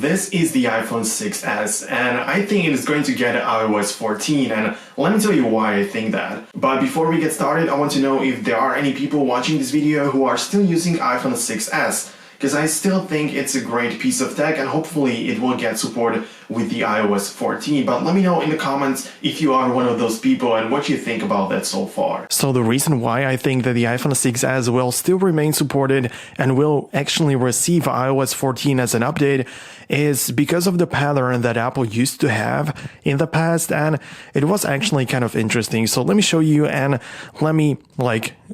this is the iPhone 6s, and I think it is going to get iOS 14, and let me tell you why I think that. But before we get started, I want to know if there are any people watching this video who are still using iPhone 6s, because I still think it's a great piece of tech and hopefully it will get support with the iOS 14. But let me know in the comments if you are one of those people and what you think about that so far. So the reason why I think that the iPhone 6s will still remain supported and will actually receive iOS 14 as an update is because of the pattern that Apple used to have in the past, and it was actually kind of interesting. So let me show you and let me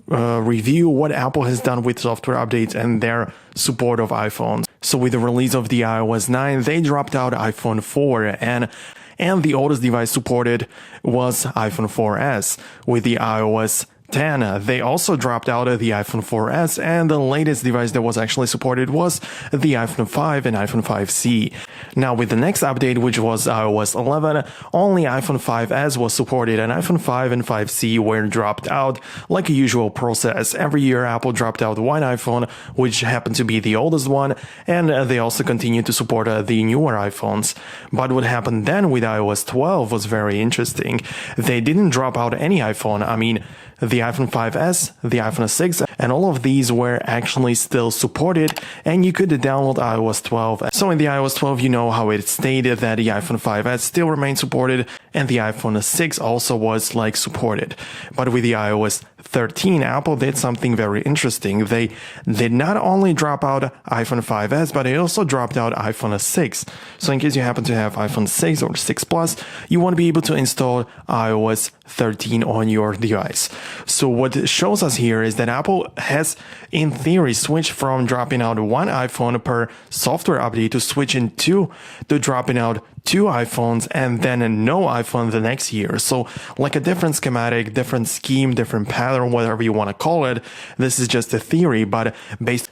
review what Apple has done with software updates and their support of iPhones. So with the release of the iOS 9, they dropped out iPhone 4 and the oldest device supported was iPhone 4S. With the iOS 10, they also dropped out of the iPhone 4S, and the latest device that was actually supported was the iPhone 5 and iPhone 5C. Now with the next update, which was iOS 11, only iPhone 5S was supported and iPhone 5 and 5C were dropped out like a usual process. Every year Apple dropped out one iPhone, which happened to be the oldest one, and they also continued to support the newer iPhones. But what happened then with iOS 12 was very interesting. They didn't drop out any iPhone. I mean, the iPhone 5S, the iPhone 6, and all of these were actually still supported, and you could download iOS 12. So in the iOS 12, you know how it stated that the iPhone 5S still remained supported, and the iPhone 6 also was supported. But with the iOS 13, Apple did something very interesting. They did not only drop out iPhone 5S, but they also dropped out iPhone 6. So in case you happen to have iPhone 6 or 6 Plus, you want to be able to install iOS 13 on your device. So what shows us here is that Apple has, in theory, switched from dropping out one iPhone per software update to switching to dropping out two iPhones and then no iPhone the next year. So like a different schematic, different scheme, different pattern, whatever you want to call it. This is just a theory, but based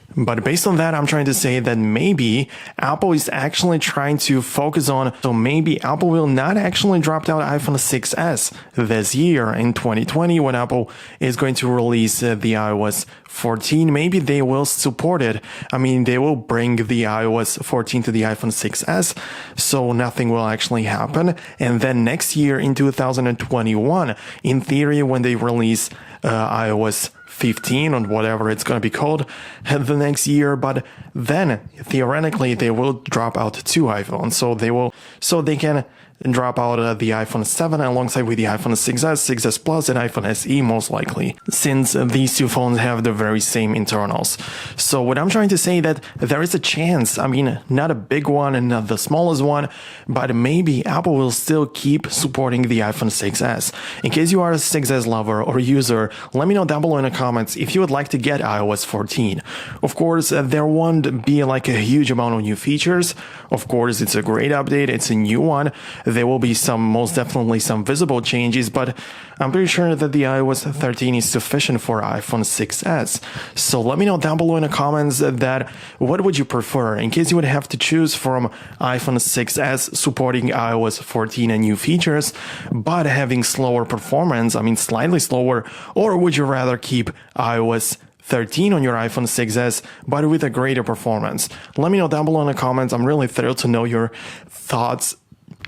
on that, I'm trying to say that maybe Apple is actually trying to focus on, so maybe Apple will not actually drop out iPhone 6s this year in 2020 when Apple is going to release the iOS 14. Maybe they will support it. I mean, they will bring the iOS 14 to the iPhone 6s, so nothing will actually happen. And then next year in 2021, in theory, when they release iOS 15 or whatever it's going to be called the next year, but then theoretically they will drop out two iPhones, so they can drop out the iPhone 7 alongside with the iPhone 6s, 6s Plus, and iPhone SE most likely, since these two phones have the very same internals. So what I'm trying to say that there is a chance, I mean, not a big one and not the smallest one, but maybe Apple will still keep supporting the iPhone 6s. In case you are a 6s lover or user, let me know down below in the comments if you would like to get iOS 14. Of course, there won't be a huge amount of new features. Of course, it's a great update. It's a new one. There will be most definitely some visible changes, but I'm pretty sure that the iOS 13 is sufficient for iPhone 6s. So let me know down below in the comments that what would you prefer in case you would have to choose from iPhone 6s supporting iOS 14 and new features, but having slower performance, I mean slightly slower, or would you rather keep iOS 13 on your iPhone 6s, but with a greater performance? Let me know down below in the comments. I'm really thrilled to know your thoughts.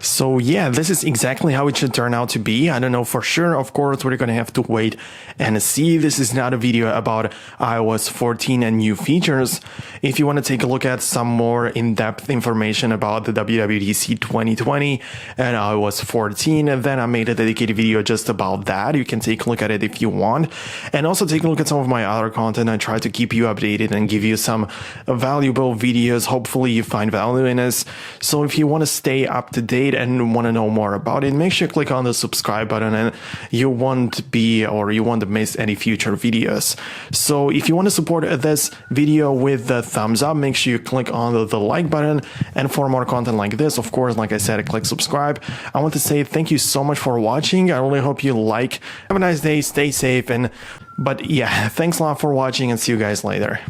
So yeah, this is exactly how it should turn out to be. I don't know for sure. Of course, we're going to have to wait and see. This is not a video about iOS 14 and new features. If you want to take a look at some more in-depth information about the WWDC 2020 and iOS 14, then I made a dedicated video just about that. You can take a look at it if you want. And also take a look at some of my other content. I try to keep you updated and give you some valuable videos. Hopefully you find value in this. So if you want to stay up to date and want to know more about it, make sure you click on the subscribe button and you won't miss any future videos. So if you want to support this video with the thumbs up, make sure you click on the like button, and for more content like this, of course, like I said, click subscribe. I want to say thank you so much for watching. I really hope you like. Have a nice day, stay safe, but yeah, thanks a lot for watching and see you guys later.